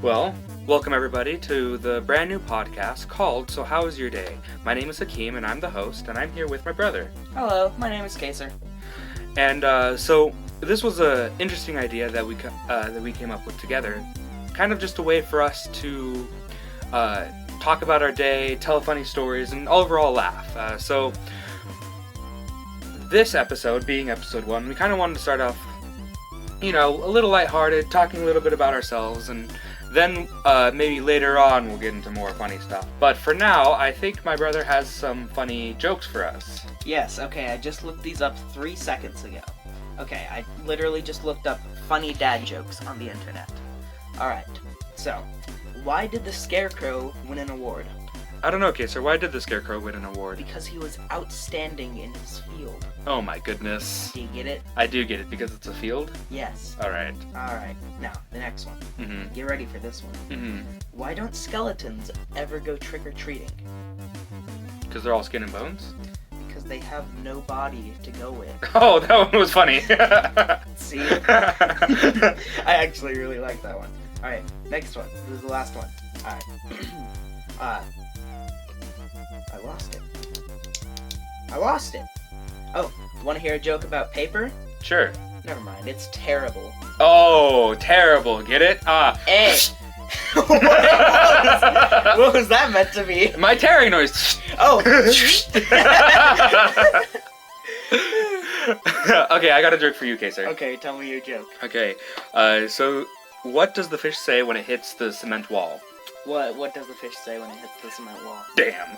Well, welcome everybody to the brand new podcast called So How Was Your Day? My name is Hakeem and I'm the host, and I'm here with my brother. Hello, my name is Kaser. And so this was an interesting idea that we came up with together, kind of just a way for us to talk about our day, tell funny stories, and overall laugh. So this episode, being episode 1, we kind of wanted to start off, a little lighthearted, talking a little bit about ourselves, and then maybe later on we'll get into more funny stuff. But for now, I think my brother has some funny jokes for us. Yes, okay, I just looked these up 3 seconds ago. Okay, I literally just looked up funny dad jokes on the internet. Alright, so, why did the Scarecrow win an award? I don't know, Kaser, why did the Scarecrow win an award? Because he was outstanding in his field. Oh my goodness. Do you get it? I do get it, because it's a field? Yes. Alright. Alright, now, the next one. Mm-hmm. Get ready for this one. Mm-hmm. Why don't skeletons ever go trick-or-treating? Because they're all skin and bones? Because they have no body to go with. Oh, that one was funny. See? I actually really like that one. Alright, next one. This is the last one. Alright. I lost it. Oh, want to hear a joke about paper? Sure. Never mind, it's terrible. Oh, terrible. Get it? Hey! what was that meant to be? My tearing noise. Oh! Okay, I got a joke for you, Kaser. Okay, tell me your joke. Okay, so what does the fish say when it hits the cement wall? What does the fish say when it hits the cement wall? Damn.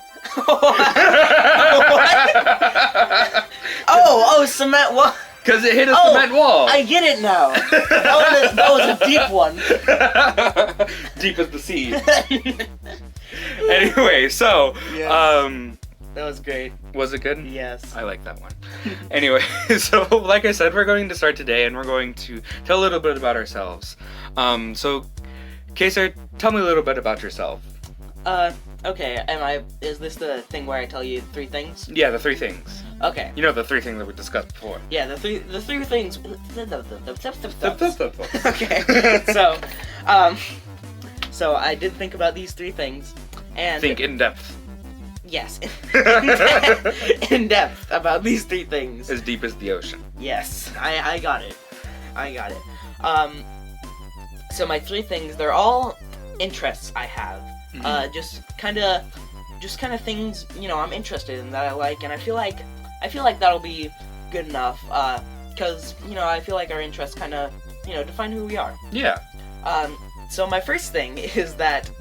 Oh, cement wall. Because it hit a cement wall. I get it now. That was a deep one. Deep as the sea. Anyway, so, yes. That was great. Was it good? Yes. I like that one. Anyway, so like I said, we're going to start today, and we're going to tell a little bit about ourselves. So, Kaser, tell me a little bit about yourself. Okay, is this the thing where I tell you 3 things? Yeah, the 3 things. Okay. You know, the 3 things that we discussed before. Yeah, the three things. Okay. So I did think about these 3 things, and think in depth. Yes. In depth about these 3 things. As deep as the ocean. Yes, I got it. So my 3 things, they're all interests I have. Mm-hmm. Just kind of things, I'm interested in that I like, and I feel like that'll be good enough, because, I feel like our interests kind of, define who we are. Yeah. So my first thing is that,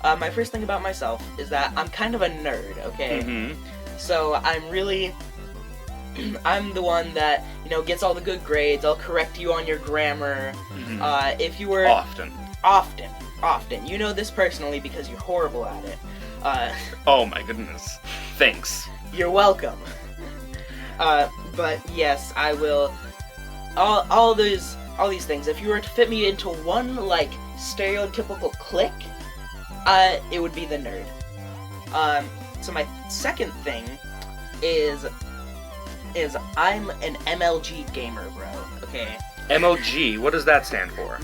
my first thing about myself is that I'm kind of a nerd, okay? Mm-hmm. So I'm the one that, gets all the good grades. I'll correct you on your grammar. Mm-hmm. If you were... Often. You know this personally because you're horrible at it. Oh my goodness. Thanks. You're welcome. But yes, I will... All these things, if you were to fit me into one, stereotypical clique, it would be the nerd. So my second thing is I'm an MLG gamer, bro, okay? MLG, what does that stand for?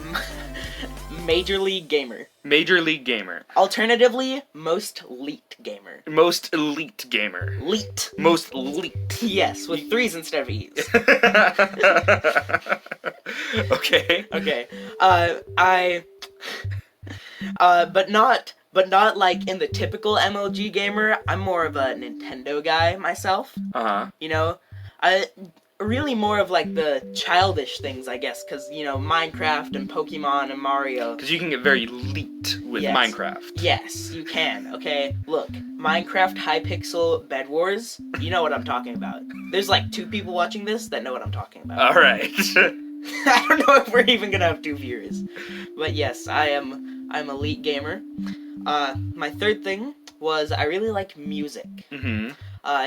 Major League Gamer. Major League Gamer. Alternatively, Most Elite Gamer. Most Elite Gamer. Leet. Most Elite. Yes, with 3's instead of E's. Okay. Okay. But not like in the typical MLG gamer. I'm more of a Nintendo guy myself. Uh-huh. Really more of like the childish things, I guess, because, Minecraft and Pokemon and Mario. Because you can get very elite with Minecraft. Yes, you can, okay? Look, Minecraft Hypixel Bed Wars, you know what I'm talking about. There's 2 people watching this that know what I'm talking about. Alright. I don't know if we're even gonna have 2 viewers. But yes, I'm elite gamer. My third thing was I really like music. Mm-hmm.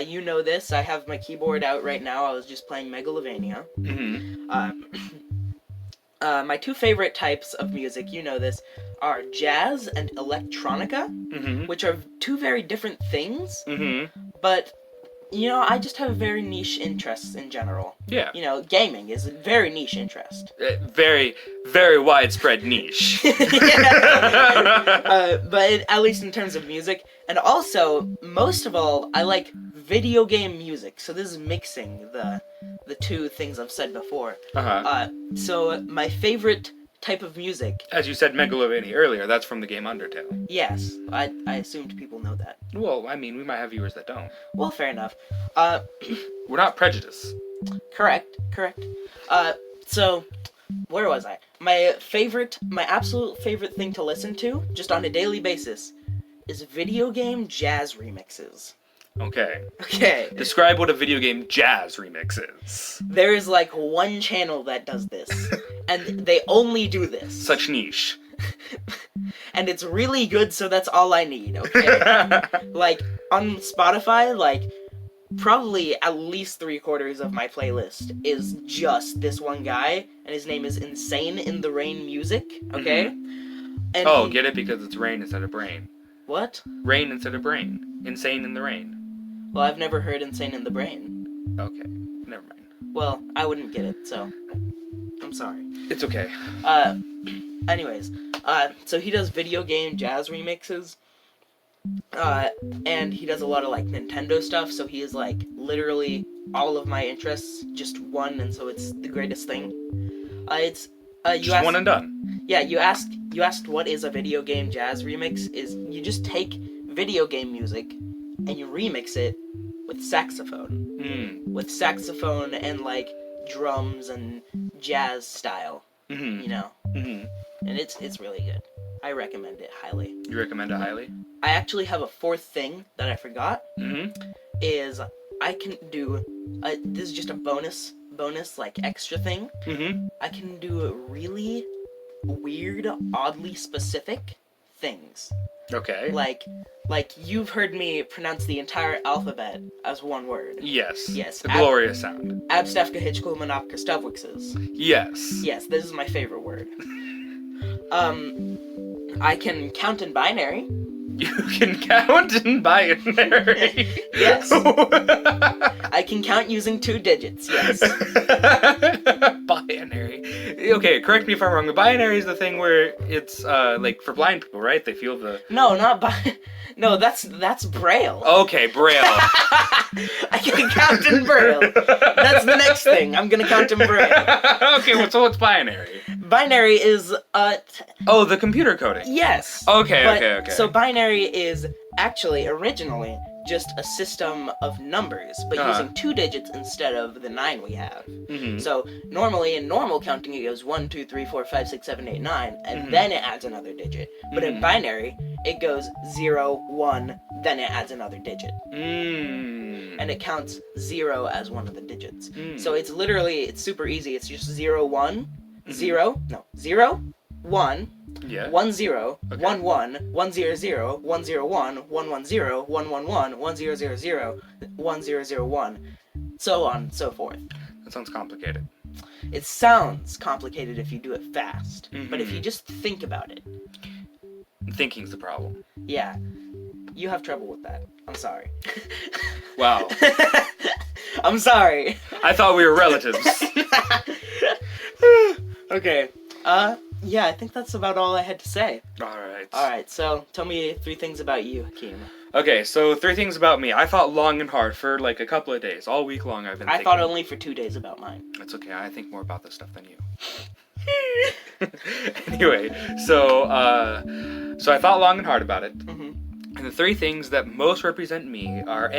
You know this, I have my keyboard out right now. I was just playing Megalovania. Mm-hmm. My 2 favorite types of music, you know this, are jazz and electronica, mm-hmm. which are 2 very different things, mm-hmm. but I just have very niche interests in general. Yeah. Gaming is a very niche interest. Very, very widespread niche. But at least in terms of music. And also, most of all, I like video game music. So this is mixing the two things I've said before. So my favorite type of music... As you said Megalovania earlier, that's from the game Undertale. Yes, I assumed people know that. Well, I mean, we might have viewers that don't. Well, fair enough. We're not prejudiced. Correct. So, where was I? My absolute favorite thing to listen to, just on a daily basis, is video game jazz remixes. Okay. Okay. Describe what a video game jazz remix is. There is like one channel that does this, and they only do this. Such niche. And it's really good, so that's all I need, okay? Like, on Spotify, like, probably at least 3/4 of my playlist is just this one guy, and his name is Insane in the Rain Music, okay? And get it? Because it's rain instead of brain. What? Rain instead of brain. Insane in the rain. Well, I've never heard Insane in the Brain. Okay, never mind. Well, I wouldn't get it, so I'm sorry. It's okay. Anyways, so he does video game jazz remixes, and he does a lot of, like, Nintendo stuff, so he is, like, literally all of my interests, just one, and so it's the greatest thing. Just one and done. Yeah, you asked what is a video game jazz remix, is you just take video game music, and you remix it with saxophone. With saxophone and, like, drums and jazz style, And it's really good. I recommend it highly. You recommend it highly? I actually have a fourth thing that I forgot. Is I can do, this is just a bonus, like, extra thing. I can do really weird, oddly specific things. Okay. Like you've heard me pronounce the entire alphabet as one word. Yes. Yes. The glorious sound. Abstafka Hitchkulmanopka Stavwixes. Yes. Yes, this is my favorite word. I can count in binary. You can count in binary. Yes. I can count using 2 digits, yes. Binary. Okay, correct me if I'm wrong. The binary is the thing where it's, like, for blind people, right? They feel the... No, No, that's Braille. Okay, Braille. I can count in Braille. That's the next thing. I'm gonna count in Braille. Okay, well, so what's binary? Binary is, Oh, the computer coding. Yes. Okay. So binary is actually, originally, just a system of numbers, but using 2 digits instead of the 9 we have. So, normally, in normal counting, it goes 1, 2, 3, 4, 5, 6, 7, 8, 9, and then it adds another digit. But in binary, it goes 0, 1, then it adds another digit. And it counts 0 as one of the digits. So it's super easy. It's just 0, 1, 0, 1, Yeah. 1 0, Okay. 1 1, 1 0 0, 1 0 1, 1 1 0, 1 1 1, 1 0 0 0, 1 0 0 1, so on and so forth. That sounds complicated. It sounds complicated if you do it fast, but if you just think about it, Thinking's the problem. yeah, you have trouble with that. I'm sorry. Wow. I'm sorry. I thought we were relatives. Okay. Yeah, I think that's about all I had to say. Alright, so tell me 3 things about you, Hakeem. Okay, so 3 things about me. I thought long and hard for like a couple of days. All week long I've been thinking. I thought only for 2 days about mine. That's okay, I think more about this stuff than you. Anyway, so I thought long and hard about it. And the 3 things that most represent me are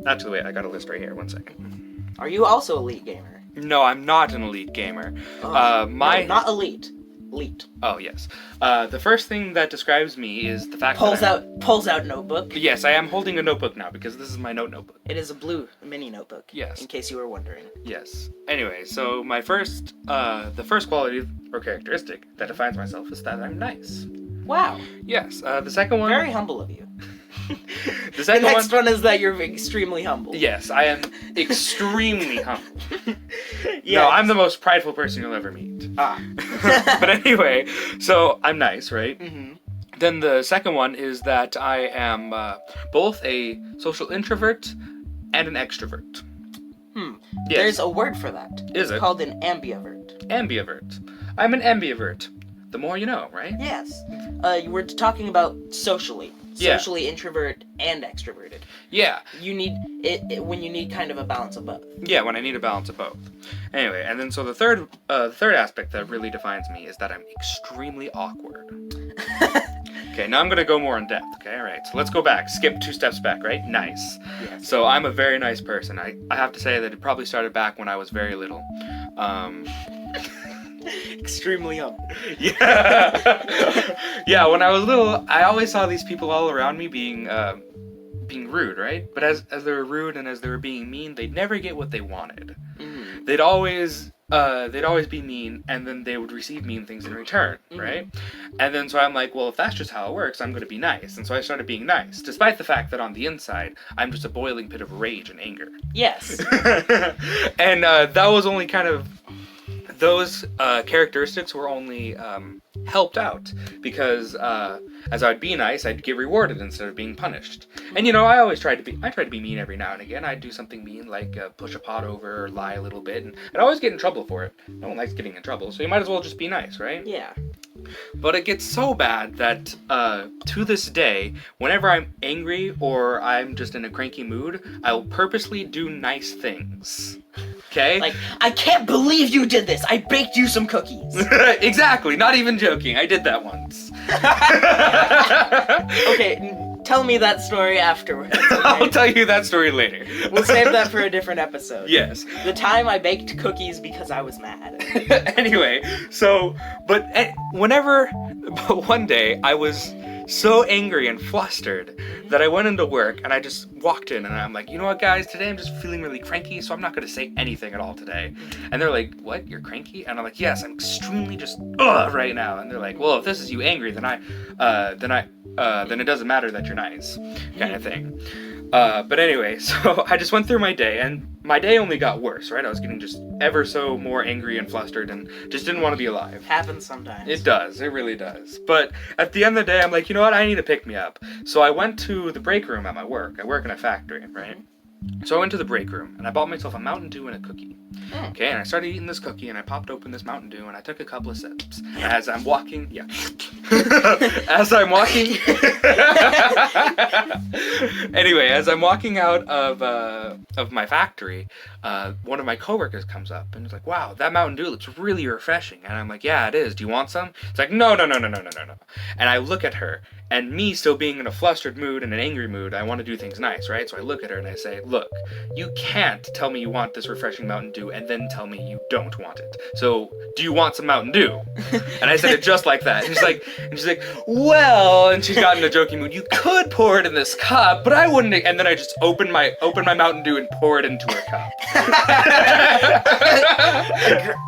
actually wait, I got a list right here, 1 second. Are you also Elite Gamer? No, I'm not an elite gamer. No, not elite. Elite. Oh, yes. The first thing that describes me is the fact Pulls out notebook. Yes, I am holding a notebook now because this is my notebook. It is a blue mini notebook. Yes. In case you were wondering. Yes. Anyway, so my first, the first quality or characteristic that defines myself is that I'm nice. Wow. Yes. The second one... Very humble of you. The next one is that you're extremely humble. Yes, I am extremely humble. Yeah. No, I'm the most prideful person you'll ever meet. But anyway, so I'm nice, right? Then the second one is that I am both a social introvert and an extrovert. Yes. There's a word for that. Is it's it? called an ambivert. Ambivert. I'm an ambivert. The more you know, right? Yes. We're talking about socially. Yeah. Socially introvert and extroverted. Yeah. You need it when you need kind of a balance of both. Yeah, when I need a balance of both. Anyway, and then so the third aspect that really defines me is that I'm extremely awkward. Okay, now I'm gonna go more in depth. Okay, all right. So let's go back. Skip 2 steps back, right? Nice. Yes. So I'm a very nice person. I have to say that it probably started back when I was very little. Extremely young. Yeah. Yeah, when I was little, I always saw these people all around me being rude, right? But as they were rude and as they were being mean, they'd never get what they wanted. Mm-hmm. They'd always be mean, and then they would receive mean things in return, right? And then so I'm like, well, if that's just how it works, I'm going to be nice. And so I started being nice, despite the fact that on the inside, I'm just a boiling pit of rage and anger. Yes. And that was only kind of... Those characteristics were only helped out because as I'd be nice, I'd get rewarded instead of being punished. And I tried to be mean every now and again. I'd do something mean like push a pot over or lie a little bit, and I'd always get in trouble for it. No one likes getting in trouble, so you might as well just be nice, right? Yeah. But it gets so bad that to this day, whenever I'm angry or I'm just in a cranky mood, I'll purposely do nice things. Okay? Like, I can't believe you did this. I baked you some cookies. Exactly. Not even joking. I did that once. Okay, tell me that story afterwards. Okay? I'll tell you that story later. We'll save that for a different episode. Yes. The time I baked cookies because I was mad. Anyway, but one day I was so angry and flustered that I went into work and I just walked in and I'm like, you know what, guys, today I'm just feeling really cranky, so I'm not going to say anything at all today. And they're like, what, you're cranky? And I'm like, yes, I'm extremely just right now. And they're like, well, if this is you angry, then it doesn't matter that you're nice, kind of thing. But anyway, so I just went through my day, and my day only got worse, right? I was getting just ever so more angry and flustered and just didn't want to be alive. Happens sometimes. It does. It really does. But at the end of the day, I'm like, you know what? I need to pick me up. So I went to the break room at my work. I work in a factory, right? So I went to the break room, and I bought myself a Mountain Dew and a cookie. Okay, and I started eating this cookie, and I popped open this Mountain Dew, and I took a couple of sips. As I'm walking, anyway, as I'm walking out of my factory, one of my coworkers comes up, and he's like, wow, that Mountain Dew looks really refreshing. And I'm like, yeah, it is. Do you want some? It's like, no. And I look at her, and me still being in a flustered mood and an angry mood, I want to do things nice, right? So I look at her, and I say, look, you can't tell me you want this refreshing Mountain Dew and then tell me you don't want it. So, do you want some Mountain Dew? And I said it just like that. And she's like, well, and she's got in a joking mood, you could pour it in this cup, but I wouldn't. And then I just open my Mountain Dew and pour it into her cup.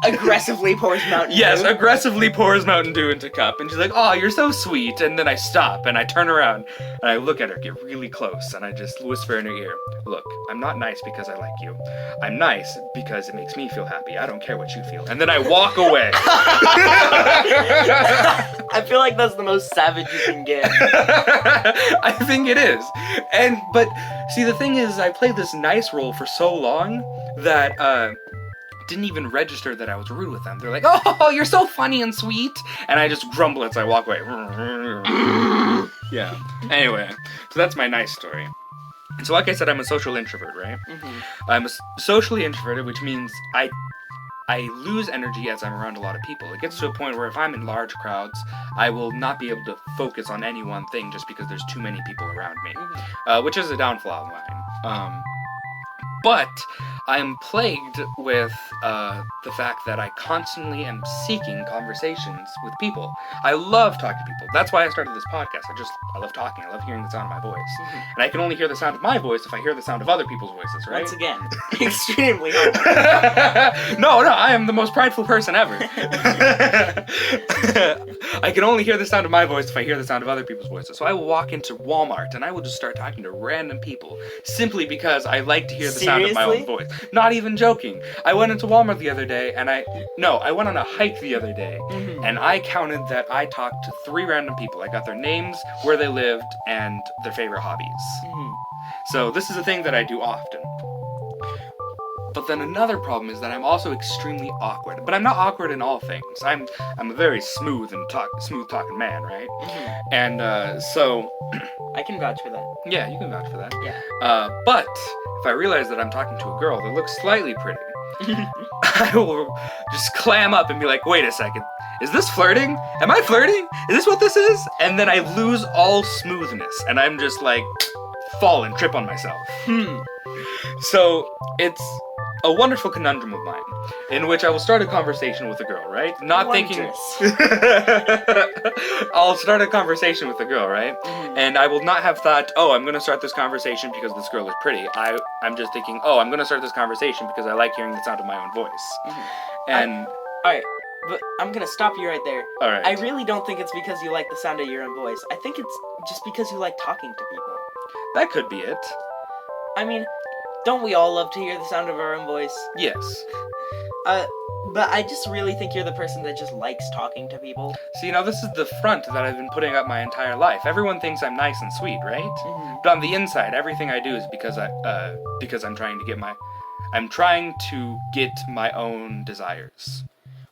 Aggressively pours Mountain Dew. Yes, aggressively pours Mountain Dew into cup. And she's like, oh, you're so sweet. And then I stop and I turn around and I look at her, get really close, and I just whisper in her ear, look, I'm not nice because I like you. I'm nice because it makes me feel happy. I don't care what you feel. And then I walk away. I feel like that's the most savage you can get. I think it is. But see, the thing is, I played this nice role for so long that didn't even register that I was rude with them. They're like, oh, you're so funny and sweet. And I just grumble as I walk away. Yeah. Anyway, so that's my nice story. So like I said, I'm a social introvert, right? Mm-hmm. I'm socially introverted, which means I lose energy as I'm around a lot of people. It gets to a point where if I'm in large crowds, I will not be able to focus on any one thing just because there's too many people around me, which is a downfall of mine. But I'm plagued with the fact that I constantly am seeking conversations with people. I love talking to people. That's why I started this podcast. I love talking. I love hearing the sound of my voice. And I can only hear the sound of my voice if I hear the sound of other people's voices, right? Once again, extremely hard. No, I am the most prideful person ever. I can only hear the sound of my voice if I hear the sound of other people's voices. So I will walk into Walmart and I will just start talking to random people simply because I like to hear the sound of my own voice. Not even joking. I went into Walmart the other day and I went on a hike the other day and I counted that I talked to 3 random people. I got their names, where they lived, and their favorite hobbies. So this is a thing that I do often. But then another problem is that I'm also extremely awkward. But I'm not awkward in all things. I'm a very smooth talking man, right? Mm-hmm. And so I can vouch for that. yeah, you can vouch for that. Yeah. But if I realize that I'm talking to a girl that looks slightly pretty, I will just clam up and be like, wait a second, is this flirting? Am I flirting? Is this what this is? And then I lose all smoothness, and I'm just like, fall and trip on myself. So it's a wonderful conundrum of mine, in which I will start a conversation with a girl, right? Not thinking... I'll start a conversation with a girl, right? Mm-hmm. And I will not have thought, oh, I'm going to start this conversation because this girl is pretty. I'm just thinking, oh, I'm going to start this conversation because I like hearing the sound of my own voice. Mm-hmm. And... Alright, but I'm going to stop you right there. Alright. I really don't think it's because you like the sound of your own voice. I think it's just because you like talking to people. That could be it. I mean, don't we all love to hear the sound of our own voice? Yes. But I just really think you're the person that just likes talking to people. See, now this is the front that I've been putting up my entire life. Everyone thinks I'm nice and sweet, right? Mm-hmm. But on the inside, everything I do is because I'm trying to get my own desires.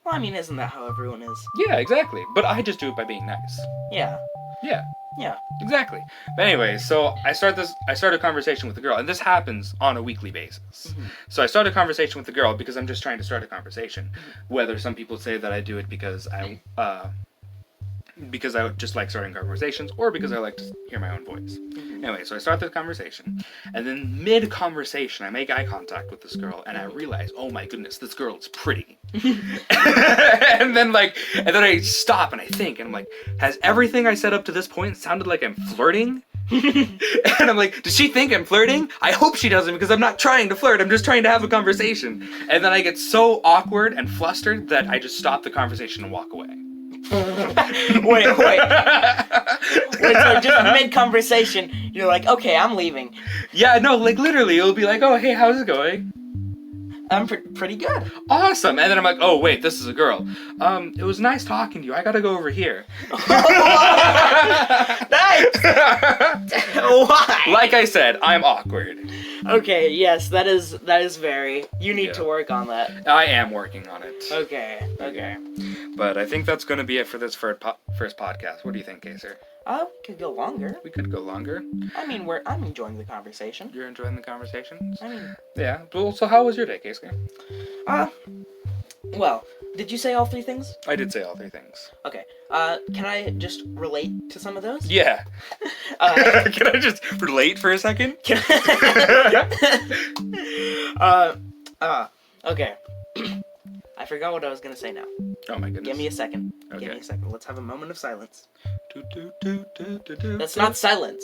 Well, I mean, isn't that how everyone is? Yeah, exactly. But I just do it by being nice. Yeah. Yeah. Yeah. Exactly. But anyway, so I start a conversation with a girl, and this happens on a weekly basis. Mm-hmm. So I start a conversation with the girl because I'm just trying to start a conversation. Mm-hmm. Whether some people say that I do it because I just like starting conversations, or because I like to hear my own voice. Mm-hmm. Anyway, so I start the conversation, and then mid-conversation, I make eye contact with this girl, and I realize, oh my goodness, this girl is pretty. and then I stop and I think, and I'm like, has everything I said up to this point sounded like I'm flirting? And I'm like, does she think I'm flirting? I hope she doesn't, because I'm not trying to flirt, I'm just trying to have a conversation. And then I get so awkward and flustered that I just stop the conversation and walk away. Wait, so just mid-conversation, you're like, okay, I'm leaving. Yeah, no, like literally, it'll be like, oh, hey, how's it going? I'm pretty good. Awesome. And then I'm like, oh, wait, this is a girl. It was nice talking to you. I gotta go over here. Nice! Why? Like I said, I'm awkward. Okay, yes, that is very... You need Yeah. to work on that. I am working on it. Okay. But I think that's gonna be it for this first podcast. What do you think, Kaser? We could go longer. We could go longer. I mean, I'm enjoying the conversation. You're enjoying the conversations? I mean... Yeah. Well, so how was your day, Kaser? Well, did you say all three things? I did say all three things. Okay. Can I just relate to some of those? Yeah. Can I just relate for a second? Okay. I forgot what I was gonna say now. Oh my goodness. Give me a second. Okay. Give me a second. Let's have a moment of silence. Do, do, do, do, do, do, That's do. not silence.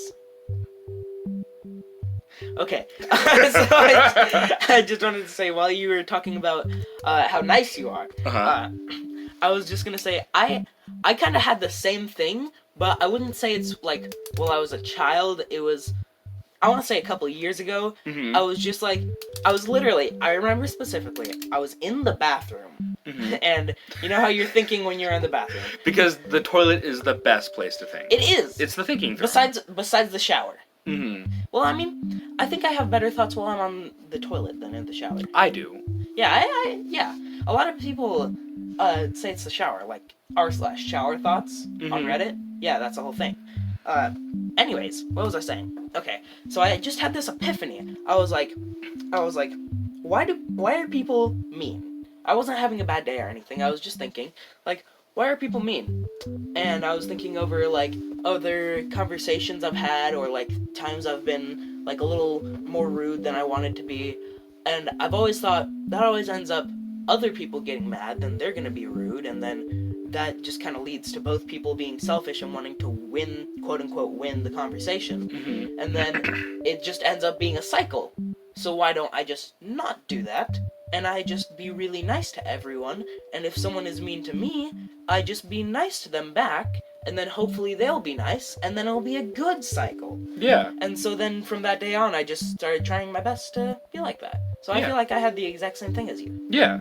Okay. So I just wanted to say, while you were talking about how nice you are, Uh-huh. I was just gonna say I kind of had the same thing, but I wouldn't say it's like while I was a child. It was, I want to say, a couple of years ago. Mhm. I was just like, I remember specifically, I was in the bathroom, Mhm. and you know how you're thinking when you're in the bathroom. Because the toilet is the best place to think. It is. It's the thinking thing. Besides the shower. Mm-hmm. Well, I mean, I think I have better thoughts while I'm on the toilet than in the shower. I do. Yeah, yeah. A lot of people say it's the shower, like r/shower thoughts on Mhm. Reddit. Yeah, that's the whole thing. Anyways, what was I saying? Okay, so I just had this epiphany. I was like, why are people mean? I wasn't having a bad day or anything. I was just thinking, like, why are people mean? And I was thinking over, like, other conversations I've had, or, like, times I've been, like, a little more rude than I wanted to be. And I've always thought that always ends up other people getting mad, then they're gonna be rude, and then that just kind of leads to both people being selfish and wanting to win, quote-unquote, win the conversation. Mm-hmm. And then it just ends up being a cycle. So why don't I just not do that? And I just be really nice to everyone, and if someone is mean to me, I just be nice to them back, and then hopefully they'll be nice, and then it'll be a good cycle. Yeah. And so then from that day on, I just started trying my best to be like that. So I Yeah. feel like I had the exact same thing as you. Yeah.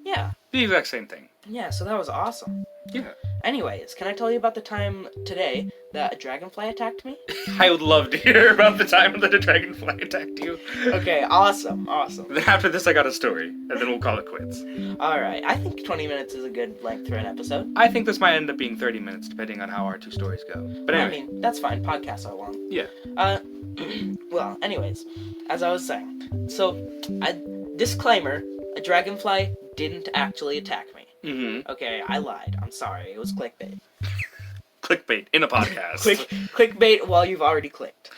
Yeah. The exact same thing. Yeah, so that was awesome. Yeah. Anyways, can I tell you about the time today that a dragonfly attacked me? I would love to hear about the time that a dragonfly attacked you. Okay, awesome. Then after this, I got a story, and then we'll call it quits. Alright, I think 20 minutes is a good length for an episode. I think this might end up being 30 minutes, depending on how our 2 stories go. But anyway. I mean, that's fine. Podcasts are long. Yeah. Well, anyways, as I was saying, so, disclaimer, a dragonfly didn't actually attack me. Mm-hmm. Okay, I lied. I'm sorry. It was clickbait. Clickbait in a podcast. Clickbait while you've already clicked.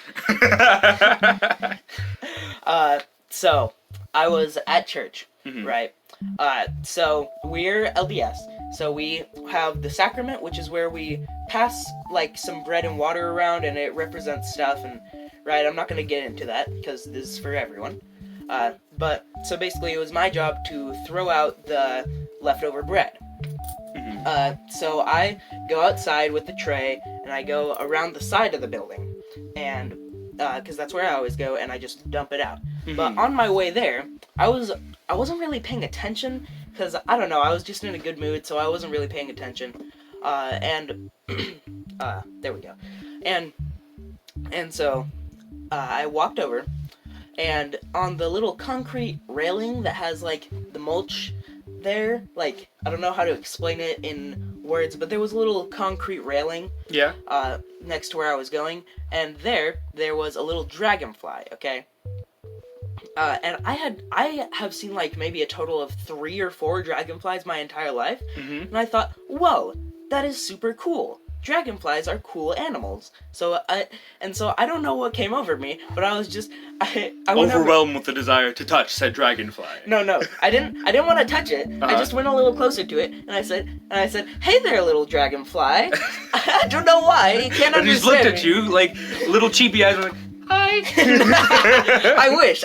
So, I was at church, right? So, we're LDS. So we have the sacrament, which is where we pass, like, some bread and water around, and it represents stuff, and, right, I'm not going to get into that, because this is for everyone. But, so basically it was my job to throw out the leftover bread. So I go outside with the tray, and I go around the side of the building, and, because that's where I always go, and I just dump it out. But on my way there, I wasn't really paying attention, because, I don't know, I was just in a good mood, so I wasn't really paying attention. And, there we go. And so, I walked over, and on the little concrete railing that has, like, the mulch there, like, I don't know how to explain it in words, but there was a little concrete railing. Yeah. Next to where I was going, and there was a little dragonfly, okay? And I have seen, like, maybe a total of 3 or 4 dragonflies my entire life, and I thought, whoa, that is super cool. Dragonflies are cool animals. So I don't know what came over me, but I was just, I went overwhelmed with the desire to touch said dragonfly. No, I didn't want to touch it. I just went a little closer to it, and I said, hey there, little dragonfly. I don't know why, you can't understand. He just looked at you, like, little cheapy eyes, like, hi. I wish.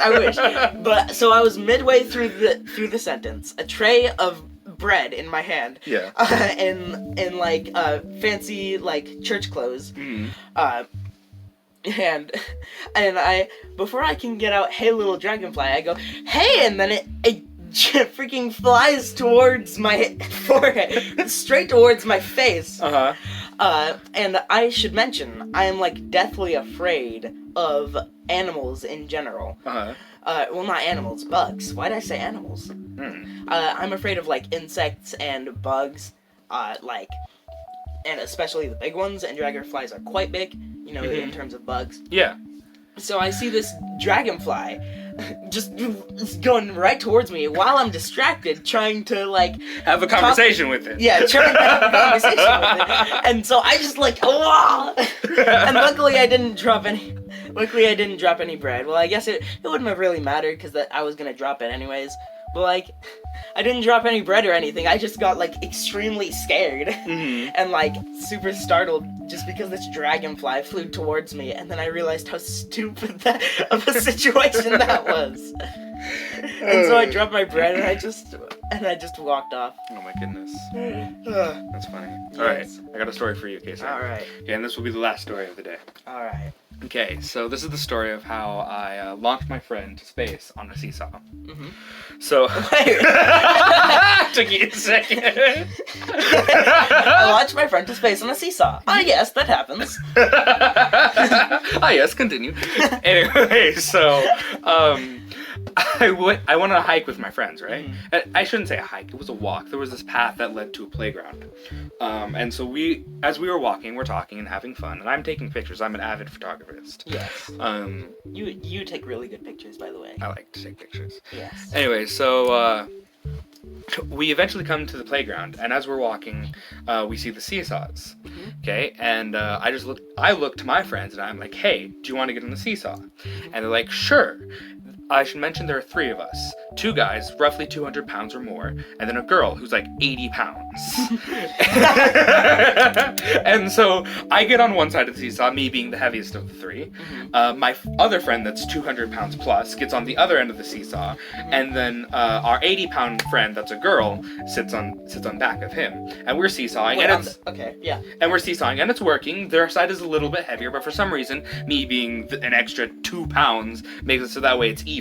But so I was midway through the sentence. A tray of bread in my hand. Yeah. In like fancy like church clothes. And I, before I can get out, hey little dragonfly, I go, hey, and then it freaking flies towards my forehead, straight towards my face. And I should mention, I am like deathly afraid of animals in general. Well, not animals, bugs. Why did I say animals? I'm afraid of, like, insects and bugs, and especially the big ones, and dragonflies are quite big, you know, in terms of bugs. Yeah. So I see this dragonfly just going right towards me while I'm distracted, trying to, like... have a conversation with it. Yeah, trying to have a conversation with it. And so I just, like, whoa! And luckily I didn't drop any bread. Well, I guess it wouldn't have really mattered, because I was gonna drop it anyways. But, like, I didn't drop any bread or anything. I just got, like, extremely scared. And, like, super startled just because this dragonfly flew towards me. And then I realized how stupid of a situation that was. And so I dropped my bread and I just walked off. Oh my goodness. That's funny. Yes. Alright, I got a story for you, Casey. Alright. Okay, and this will be the last story of the day. Alright. Okay, so this is the story of how I launched my friend to space on a seesaw. So... Wait. Took you a second. I launched my friend to space on a seesaw. Ah, yes, that happens. Yes, continue. Anyway, so, I went on a hike with my friends, right? I shouldn't say a hike, it was a walk. There was this path that led to a playground. And so as we were walking, we're talking and having fun, and I'm taking pictures. I'm an avid photographist. Yes. You take really good pictures, by the way. I like to take pictures. Yes. Anyway, so, we eventually come to the playground, and as we're walking, we see the seesaws. Okay, and I look to my friends, and I'm like, hey, do you want to get on the seesaw? And they're like, sure. I should mention there are 3 of us. 2 guys, roughly 200 pounds or more, and then a girl who's like 80 pounds. And so I get on one side of the seesaw, me being the heaviest of the 3. My other friend that's 200 pounds plus gets on the other end of the seesaw, and then our 80-pound friend that's a girl sits on back of him. And we're seesawing, and we're seesawing, and it's working. Their side is a little bit heavier, but for some reason, me being an extra 2 pounds makes it so that way it's even.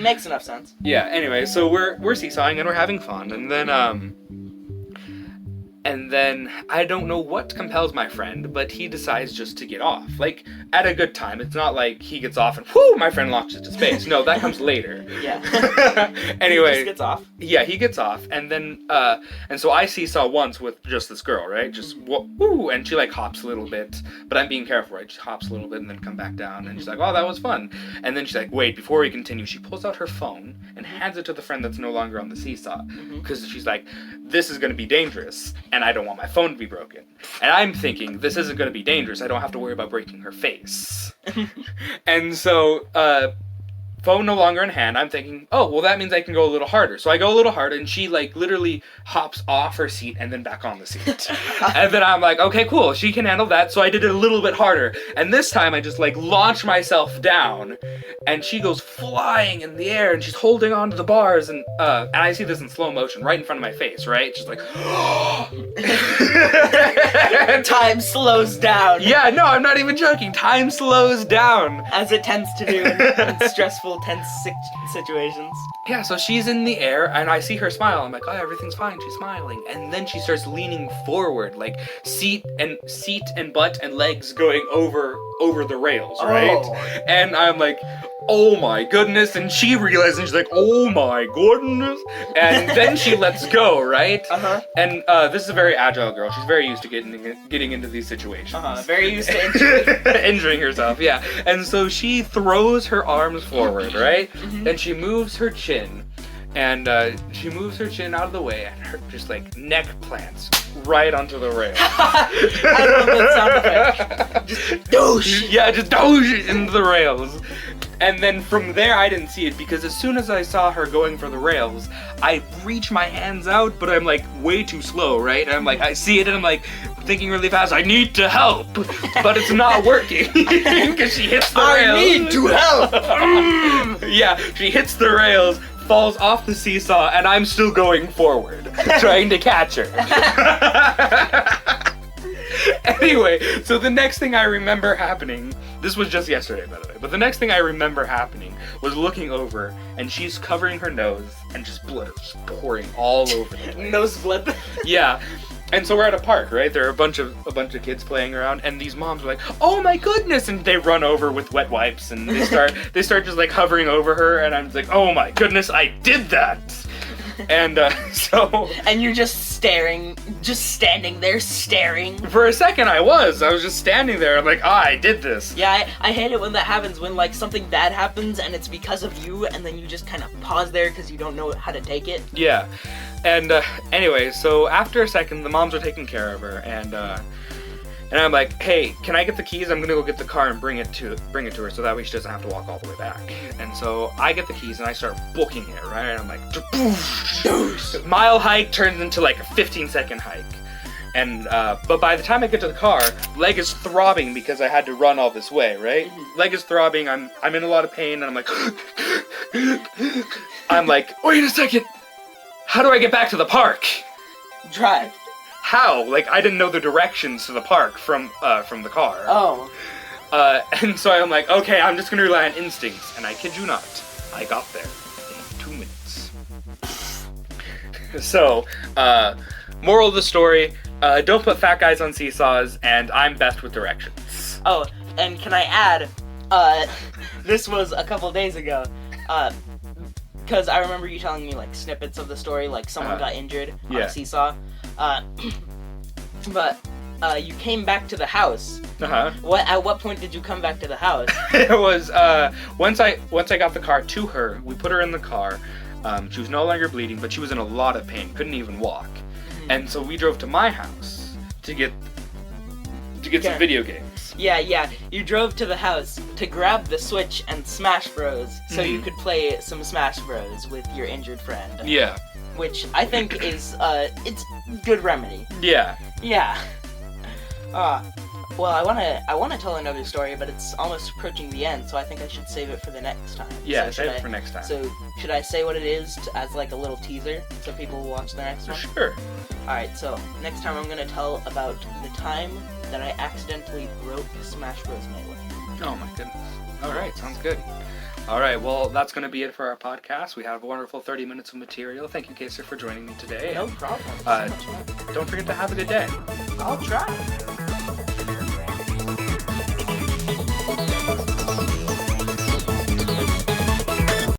Makes enough sense. Yeah, anyway, so we're seesawing and we're having fun, and then And then I don't know what compels my friend, but he decides just to get off. Like, at a good time. It's not like he gets off and, whoo, my friend launches to space. No, that comes later. Yeah. Anyway. He just gets off? Yeah, he gets off. And then, and so I seesaw once with just this girl, right? Just, woo, and she, like, hops a little bit. But I'm being careful, right? She hops a little bit and then come back down. And she's like, oh, that was fun. And then she's like, wait, before we continue, she pulls out her phone and hands it to the friend that's no longer on the seesaw. Because she's like, this is going to be dangerous. And I don't want my phone to be broken. And I'm thinking, this isn't going to be dangerous. I don't have to worry about breaking her face. And so, phone no longer in hand, I'm thinking, oh, well, that means I can go a little harder. So I go a little harder, and she, like, literally hops off her seat and then back on the seat. And then I'm like, okay, cool, she can handle that. So I did it a little bit harder. And this time I just, like, launch myself down, and she goes flying in the air, and she's holding onto the bars, and I see this in slow motion right in front of my face, right? She's like, Time slows down. Yeah, no, I'm not even joking. Time slows down. As it tends to do in stressful, tense situations. Yeah, so she's in the air, and I see her smile. I'm like, oh, everything's fine. She's smiling. And then she starts leaning forward, like seat and butt and legs going over the rails, right? Oh. And I'm like, oh my goodness. And she realizes, and she's like, oh my goodness. And then she lets go, right? Uh-huh. And this is a very agile girl. She's very used to getting into these situations. Uh-huh. Very used to injury. Injuring herself, yeah. And so she throws her arms forward, right? And she moves her chin. And she moves her chin out of the way, and her just like neck plants right onto the rail. I love that sound effect. Just douche. Yeah, just douche into the rails. And then from there, I didn't see it because as soon as I saw her going for the rails, I reach my hands out, but I'm like way too slow, right? And I'm like, I see it, and I'm like thinking really fast, I need to help, but it's not working because she hits the rails. I need to help. Yeah, she hits the rails, falls off the seesaw, and I'm still going forward, trying to catch her. Anyway, so the next thing I remember happening, this was just yesterday, by the way, but the next thing I remember happening was looking over, and she's covering her nose, and just blood is pouring all over the place. Nosebleed. Yeah. And so we're at a park, right? There are a bunch of kids playing around, and these moms are like, "Oh my goodness!" And they run over with wet wipes, and they start just like hovering over her, and I'm just like, "Oh my goodness, I did that!" And so. And you're just staring, just standing there staring. For a second, I was just standing there. I'm like, I did this. Yeah, I hate it when that happens, when like something bad happens and it's because of you, and then you just kind of pause there because you don't know how to take it. Yeah. And anyway, so after a second, the moms are taking care of her, and I'm like, hey, can I get the keys? I'm gonna go get the car and bring it to her, so that way she doesn't have to walk all the way back. And so I get the keys and I start booking it, right? And I'm like, mile hike turns into like a 15-second hike. And but by the time I get to the car, leg is throbbing because I had to run all this way, right? Leg is throbbing. I'm in a lot of pain, and I'm like, wait a second. How do I get back to the park? Drive. How? Like, I didn't know the directions to the park from the car. Oh. And so I'm like, okay, I'm just gonna rely on instincts. And I kid you not, I got there in 2 minutes. So, moral of the story, don't put fat guys on seesaws, and I'm best with directions. Oh, and can I add, this was a couple days ago, because I remember you telling me, like, snippets of the story, like someone got injured on a seesaw. But you came back to the house. At what point did you come back to the house? It was once I got the car to her, we put her in the car. She was no longer bleeding, but she was in a lot of pain, couldn't even walk. And so we drove to my house to get some video games. Yeah. You drove to the house to grab the Switch and Smash Bros. So you could play some Smash Bros. With your injured friend. Yeah. Which I think is it's good remedy. Yeah. Yeah. Well, I wanna tell another story, but it's almost approaching the end, so I think I should save it for the next time. Yeah, save it for next time. So should I say what it is as like a little teaser so people will watch the next one? Sure. Alright, so next time I'm gonna tell about the time that I accidentally broke Smash Bros. Melee. Oh my goodness. Alright, sounds good. All right, well, that's going to be it for our podcast. We have a wonderful 30 minutes of material. Thank you, Kaser, for joining me today. No problem. Don't forget to have a good day. I'll try.